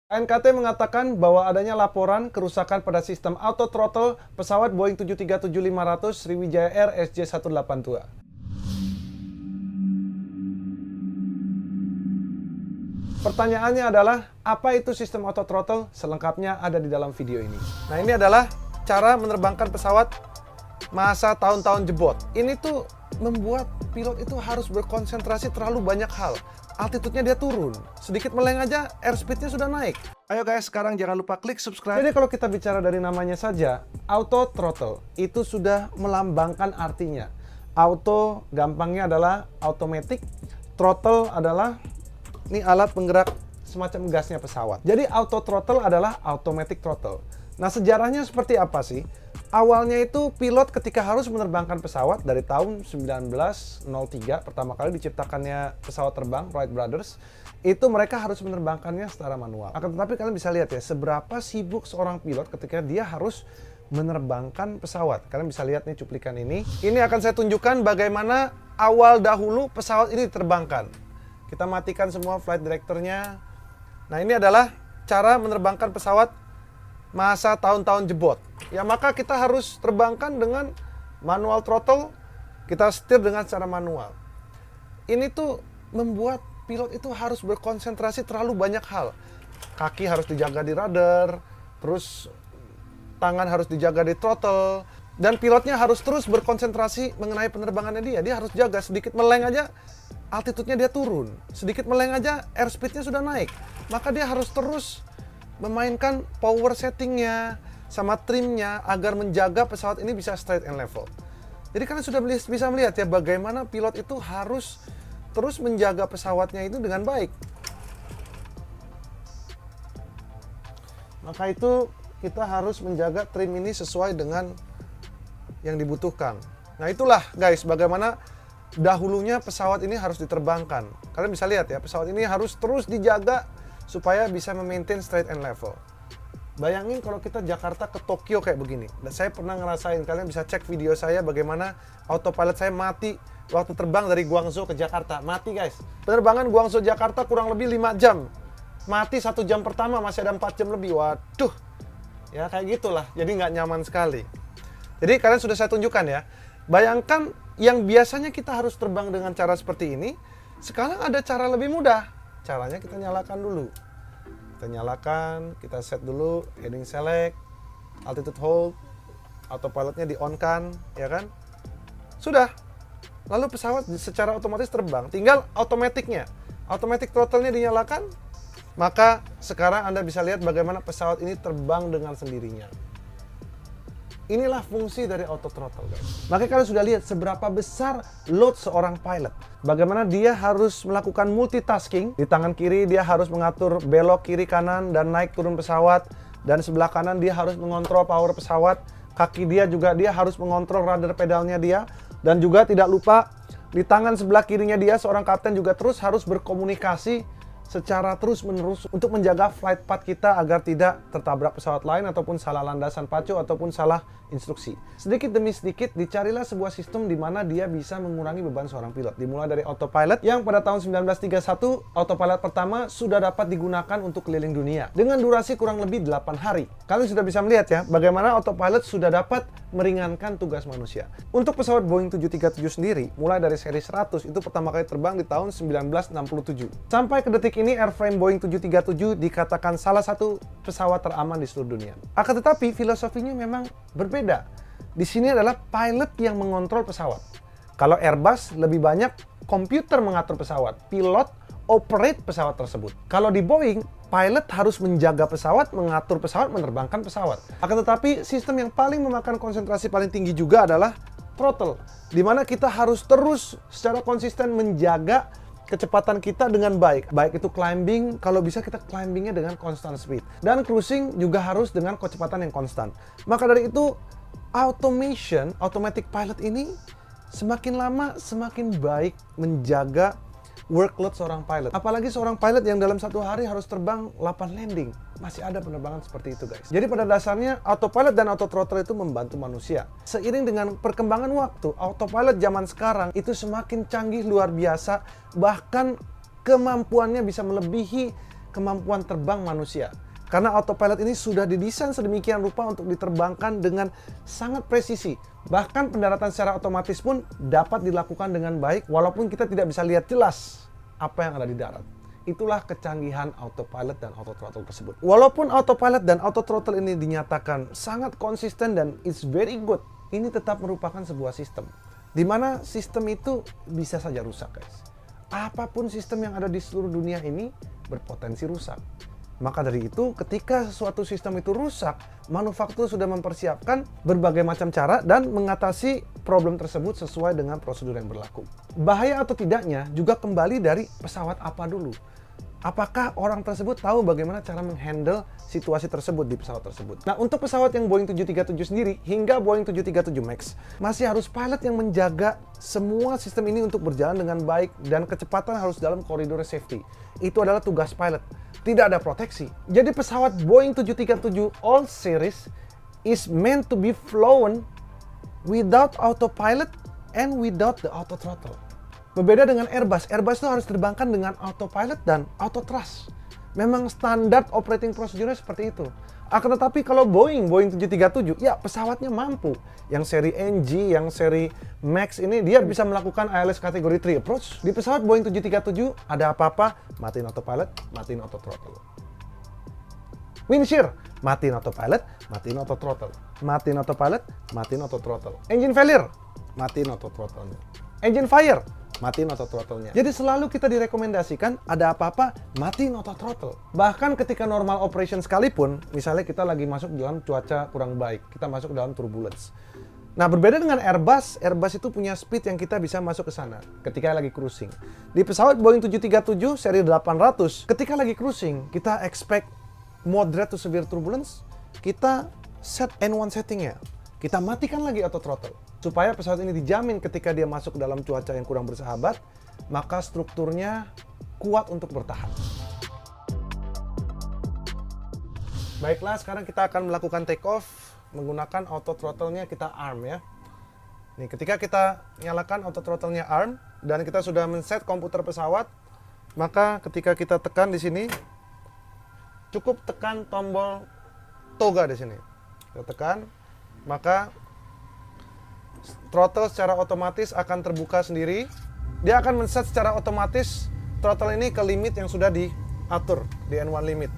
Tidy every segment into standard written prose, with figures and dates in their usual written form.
KNKT mengatakan bahwa adanya laporan kerusakan pada sistem auto throttle pesawat Boeing 737-500 Sriwijaya Air SJ182. Pertanyaannya adalah, apa itu sistem auto throttle? Selengkapnya ada di dalam video ini. Nah, ini adalah cara menerbangkan pesawat masa tahun-tahun jebot. Ini tuh membuat pilot itu harus berkonsentrasi terlalu banyak hal. Altitude-nya dia turun. Sedikit meleng aja, airspeed-nya sudah naik. Ayo guys, sekarang jangan lupa klik subscribe. Jadi kalau kita bicara dari namanya saja, auto throttle, itu sudah melambangkan artinya. Auto, gampangnya adalah automatic. Throttle adalah ini alat penggerak semacam gasnya pesawat. Jadi auto throttle adalah automatic throttle. Nah, sejarahnya seperti apa sih? Awalnya itu pilot ketika harus menerbangkan pesawat dari tahun 1903, pertama kali diciptakannya pesawat terbang, Wright Brothers, itu mereka harus menerbangkannya secara manual. Akan tetapi kalian bisa lihat ya, seberapa sibuk seorang pilot ketika dia harus menerbangkan pesawat. Kalian bisa lihat nih cuplikan ini. Ini akan saya tunjukkan bagaimana awal dahulu pesawat ini diterbangkan. Kita matikan semua flight director-nya. Nah, ini adalah cara menerbangkan pesawat masa tahun-tahun jebot. Ya, maka kita harus terbangkan dengan manual throttle, kita setir dengan secara manual. Ini tuh membuat pilot itu harus berkonsentrasi terlalu banyak hal. Kaki harus dijaga di rudder, terus tangan harus dijaga di throttle, dan pilotnya harus terus berkonsentrasi mengenai penerbangannya dia. Dia harus jaga, sedikit meleng aja, altitude-nya dia turun. Sedikit meleng aja, airspeed-nya sudah naik. Maka dia harus terus memainkan power setting-nya sama trim-nya agar menjaga pesawat ini bisa straight and level. Jadi kalian sudah bisa melihat ya bagaimana pilot itu harus terus menjaga pesawatnya itu dengan baik. Maka itu kita harus menjaga trim ini sesuai dengan yang dibutuhkan. Nah, itulah guys bagaimana dahulunya pesawat ini harus diterbangkan. Kalian bisa lihat ya, pesawat ini harus terus dijaga supaya bisa memaintain straight and level. Bayangin kalau kita Jakarta ke Tokyo kayak begini. Dan saya pernah ngerasain, kalian bisa cek video saya bagaimana autopilot saya mati waktu terbang dari Guangzhou ke Jakarta. Mati guys. Penerbangan Guangzhou Jakarta kurang lebih 5 jam. Mati 1 jam pertama, masih ada 4 jam lebih. Waduh. Ya kayak gitulah. Jadi nggak nyaman sekali. Jadi kalian sudah saya tunjukkan ya. Bayangkan yang biasanya kita harus terbang dengan cara seperti ini, sekarang ada cara lebih mudah. Caranya kita nyalakan dulu. Kita nyalakan, kita set dulu, heading select, altitude hold, autopilotnya di-on-kan, ya kan? Sudah. Lalu pesawat secara otomatis terbang. Tinggal automatic-nya. Automatic throttle-nya dinyalakan, maka sekarang Anda bisa lihat bagaimana pesawat ini terbang dengan sendirinya. Inilah fungsi dari auto throttle guys. Makanya kalian sudah lihat seberapa besar load seorang pilot. Bagaimana dia harus melakukan multitasking. Di tangan kiri dia harus mengatur belok kiri kanan dan naik turun pesawat. Dan sebelah kanan dia harus mengontrol power pesawat. Kaki dia juga dia harus mengontrol rudder pedalnya dia. Dan juga tidak lupa di tangan sebelah kirinya dia seorang kapten juga terus harus berkomunikasi secara terus-menerus untuk menjaga flight path kita agar tidak tertabrak pesawat lain ataupun salah landasan pacu ataupun salah instruksi. Sedikit demi sedikit dicarilah sebuah sistem di mana dia bisa mengurangi beban seorang pilot. Dimulai dari autopilot yang pada tahun 1931 autopilot pertama sudah dapat digunakan untuk keliling dunia dengan durasi kurang lebih 8 hari. Kalian sudah bisa melihat ya bagaimana autopilot sudah dapat meringankan tugas manusia. Untuk pesawat Boeing 737 sendiri mulai dari seri 100 itu pertama kali terbang di tahun 1967. Sampai ke detik ini airframe Boeing 737 dikatakan salah satu pesawat teraman di seluruh dunia. Akan tetapi filosofinya memang berbeda. Di sini adalah pilot yang mengontrol pesawat. Kalau Airbus lebih banyak komputer mengatur pesawat, pilot operate pesawat tersebut. Kalau di Boeing, pilot harus menjaga pesawat, mengatur pesawat, menerbangkan pesawat. Akan tetapi sistem yang paling memakan konsentrasi paling tinggi juga adalah throttle, di mana kita harus terus secara konsisten menjaga kecepatan kita dengan baik. Baik itu climbing, kalau bisa kita climbingnya dengan constant speed. Dan cruising juga harus dengan kecepatan yang konstan. Maka dari itu, automation, automatic pilot ini semakin lama semakin baik menjaga workload seorang pilot. Apalagi seorang pilot yang dalam satu hari harus terbang 8 landing. Masih ada penerbangan seperti itu guys. Jadi pada dasarnya autopilot dan auto throttle itu membantu manusia. Seiring dengan perkembangan waktu, autopilot zaman sekarang itu semakin canggih luar biasa. Bahkan kemampuannya bisa melebihi kemampuan terbang manusia. Karena autopilot ini sudah didesain sedemikian rupa untuk diterbangkan dengan sangat presisi. Bahkan pendaratan secara otomatis pun dapat dilakukan dengan baik walaupun kita tidak bisa lihat jelas apa yang ada di darat. Itulah kecanggihan autopilot dan autothrottle tersebut. Walaupun autopilot dan autothrottle ini dinyatakan sangat konsisten dan it's very good, ini tetap merupakan sebuah sistem. Di mana sistem itu bisa saja rusak, guys. Apapun sistem yang ada di seluruh dunia ini berpotensi rusak. Maka dari itu, ketika suatu sistem itu rusak, manufaktur sudah mempersiapkan berbagai macam cara dan mengatasi problem tersebut sesuai dengan prosedur yang berlaku. Bahaya atau tidaknya juga kembali dari pesawat apa dulu. Apakah orang tersebut tahu bagaimana cara menghandle situasi tersebut di pesawat tersebut? Nah, untuk pesawat yang Boeing 737 sendiri hingga Boeing 737 MAX, masih harus pilot yang menjaga semua sistem ini untuk berjalan dengan baik dan kecepatan harus dalam koridor safety. Itu adalah tugas pilot. Tidak ada proteksi. Jadi pesawat Boeing 737 All Series is meant to be flown without autopilot and without the autothrottle. Berbeda dengan Airbus. Airbus itu harus terbangkan dengan autopilot dan autothrust. Memang standar operating procedure-nya seperti itu. Akan tetapi kalau Boeing 737, ya pesawatnya mampu. Yang seri NG, yang seri MAX ini dia bisa melakukan ILS kategori 3 approach. Di pesawat Boeing 737 ada apa-apa, matiin autopilot, matiin autothrottle. Wind shear, matiin autopilot, matiin autothrottle. Matiin autopilot, matiin autothrottle. Engine failure, matiin autothrottle. Engine fire, matiin autothrottle-nya. Jadi selalu kita direkomendasikan ada apa-apa, matiin autothrottle. Bahkan ketika normal operation sekalipun, misalnya kita lagi masuk dalam cuaca kurang baik, kita masuk dalam turbulence. Nah, berbeda dengan Airbus, Airbus itu punya speed yang kita bisa masuk ke sana ketika lagi cruising. Di pesawat Boeing 737 seri 800, ketika lagi cruising, kita expect moderate to severe turbulence, kita set N1 settingnya. Kita matikan lagi autothrottle. Supaya pesawat ini dijamin ketika dia masuk ke dalam cuaca yang kurang bersahabat, maka strukturnya kuat untuk bertahan. Baiklah, sekarang kita akan melakukan take off menggunakan autothrottle-nya kita arm ya. Nih, ketika kita nyalakan autothrottle-nya arm dan kita sudah men-set komputer pesawat, maka ketika kita tekan di sini, cukup tekan tombol toga di sini. Kita tekan, maka throttle secara otomatis akan terbuka sendiri. Dia akan men-set secara otomatis throttle ini ke limit yang sudah diatur di N1 limit.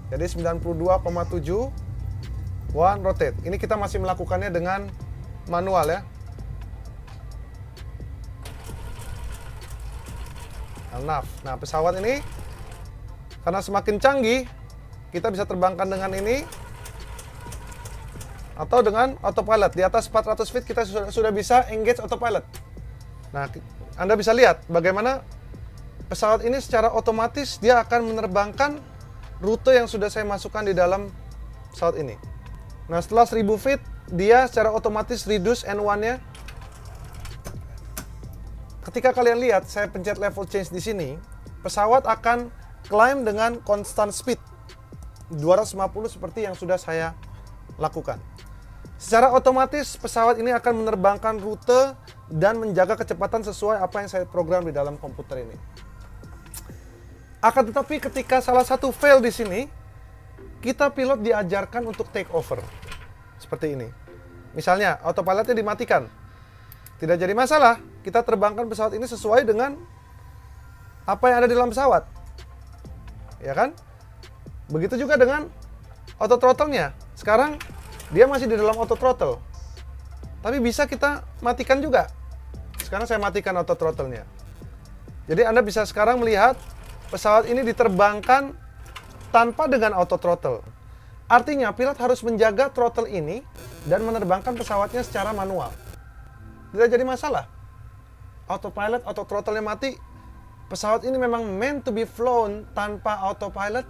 Jadi 92,7 one rotate. Ini kita masih melakukannya dengan manual ya. Enough. Nah, pesawat ini karena semakin canggih, kita bisa terbangkan dengan ini atau dengan autopilot. Di atas 400 feet kita sudah bisa engage autopilot. Nah, Anda bisa lihat bagaimana pesawat ini secara otomatis dia akan menerbangkan rute yang sudah saya masukkan di dalam pesawat ini. Nah, setelah 1000 feet, dia secara otomatis reduce N1-nya. Ketika kalian lihat, saya pencet level change di sini, pesawat akan climb dengan constant speed 250 seperti yang sudah saya lakukan. Secara otomatis pesawat ini akan menerbangkan rute dan menjaga kecepatan sesuai apa yang saya program di dalam komputer ini. Akan tetapi ketika salah satu fail di sini, kita pilot diajarkan untuk take over. Seperti ini. Misalnya autopilotnya dimatikan. Tidak jadi masalah, kita terbangkan pesawat ini sesuai dengan apa yang ada di dalam pesawat. Ya kan? Begitu juga dengan autothrottle-nya. Sekarang dia masih di dalam autothrottle. Tapi bisa kita matikan juga. Sekarang saya matikan autothrottle-nya. Jadi Anda bisa sekarang melihat pesawat ini diterbangkan tanpa dengan autothrottle. Artinya pilot harus menjaga throttle ini dan menerbangkan pesawatnya secara manual. Tidak jadi masalah. Autopilot, autothrottle-nya mati. Pesawat ini memang meant to be flown tanpa autopilot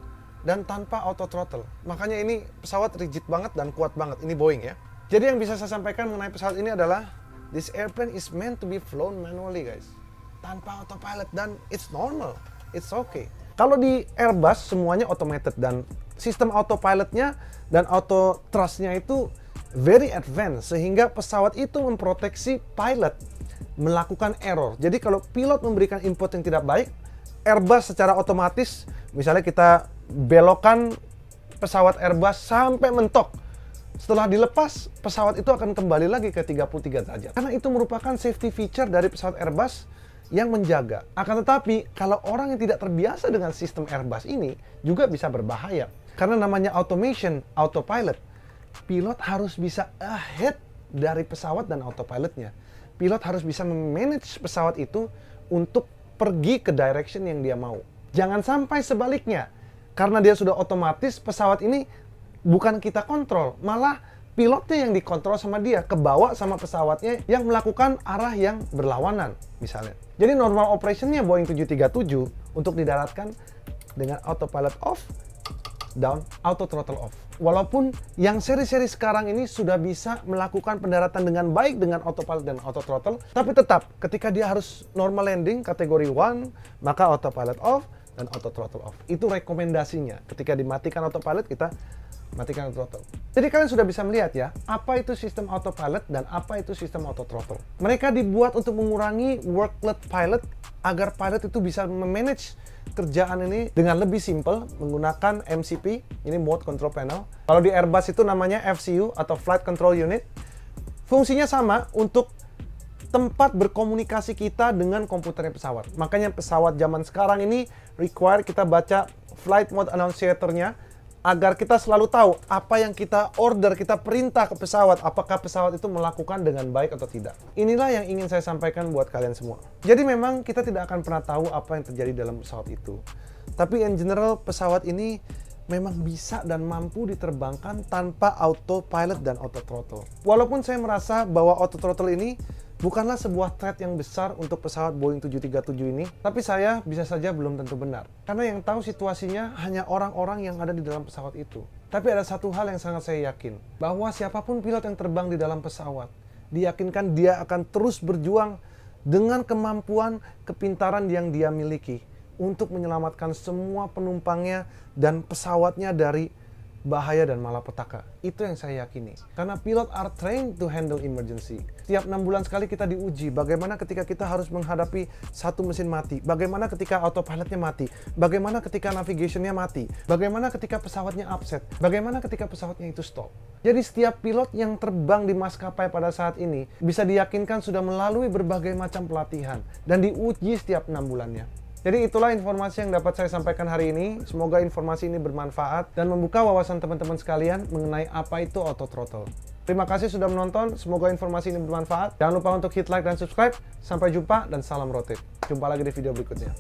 dan tanpa autothrottle. Makanya ini pesawat rigid banget dan kuat banget. Ini Boeing ya. Jadi yang bisa saya sampaikan mengenai pesawat ini adalah this airplane is meant to be flown manually, guys. Tanpa autopilot dan it's normal. It's okay. Kalau di Airbus semuanya automated dan sistem autopilotnya dan auto thrustnya itu very advanced sehingga pesawat itu memproteksi pilot melakukan error. Jadi kalau pilot memberikan input yang tidak baik, Airbus secara otomatis, misalnya kita belokkan pesawat Airbus sampai mentok. Setelah dilepas, pesawat itu akan kembali lagi ke 33 derajat. Karena itu merupakan safety feature dari pesawat Airbus yang menjaga. Akan tetapi, kalau orang yang tidak terbiasa dengan sistem Airbus ini, juga bisa berbahaya. Karena namanya automation, autopilot, pilot harus bisa ahead dari pesawat dan autopilotnya. Pilot harus bisa memanage pesawat itu untuk pergi ke direction yang dia mau. Jangan sampai sebaliknya. Karena dia sudah otomatis, pesawat ini bukan kita kontrol, malah pilotnya yang dikontrol sama dia, kebawa sama pesawatnya yang melakukan arah yang berlawanan, misalnya. Jadi normal operationnya Boeing 737 untuk didaratkan dengan autopilot off, down, auto throttle off. Walaupun yang seri-seri sekarang ini sudah bisa melakukan pendaratan dengan baik dengan autopilot dan auto throttle, tapi tetap ketika dia harus normal landing kategori 1, maka autopilot off dan auto throttle off. Itu rekomendasinya. Ketika dimatikan autopilot, kita matikan auto throttle. Jadi kalian sudah bisa melihat ya, apa itu sistem autopilot dan apa itu sistem auto throttle. Mereka dibuat untuk mengurangi workload pilot agar pilot itu bisa memanage kerjaan ini dengan lebih simple menggunakan MCP, ini Mode Control Panel. Kalau di Airbus itu namanya FCU atau Flight Control Unit. Fungsinya sama untuk tempat berkomunikasi kita dengan komputernya pesawat. Makanya pesawat zaman sekarang ini require kita baca Flight Mode Annunciator-nya agar kita selalu tahu apa yang kita order, kita perintah ke pesawat, apakah pesawat itu melakukan dengan baik atau tidak. Inilah yang ingin saya sampaikan buat kalian semua. Jadi memang kita tidak akan pernah tahu apa yang terjadi dalam pesawat itu. Tapi in general pesawat ini memang bisa dan mampu diterbangkan tanpa autopilot dan auto throttle. Walaupun saya merasa bahwa auto throttle ini bukanlah sebuah threat yang besar untuk pesawat Boeing 737 ini, tapi saya bisa saja belum tentu benar. Karena yang tahu situasinya hanya orang-orang yang ada di dalam pesawat itu. Tapi ada satu hal yang sangat saya yakin, bahwa siapapun pilot yang terbang di dalam pesawat, diyakinkan dia akan terus berjuang dengan kemampuan, kepintaran yang dia miliki untuk menyelamatkan semua penumpangnya dan pesawatnya dari bahaya dan malapetaka. Itu yang saya yakini. Karena pilot are trained to handle emergency. Setiap 6 bulan sekali kita diuji bagaimana ketika kita harus menghadapi satu mesin mati, bagaimana ketika autopilotnya mati, bagaimana ketika navigationnya mati, bagaimana ketika pesawatnya upset, bagaimana ketika pesawatnya itu stop. Jadi setiap pilot yang terbang di maskapai pada saat ini bisa diyakinkan sudah melalui berbagai macam pelatihan dan diuji setiap 6 bulannya. Jadi itulah informasi yang dapat saya sampaikan hari ini. Semoga informasi ini bermanfaat dan membuka wawasan teman-teman sekalian mengenai apa itu auto throttle. Terima kasih sudah menonton. Semoga informasi ini bermanfaat. Jangan lupa untuk hit like dan subscribe. Sampai jumpa dan salam rotate. Jumpa lagi di video berikutnya.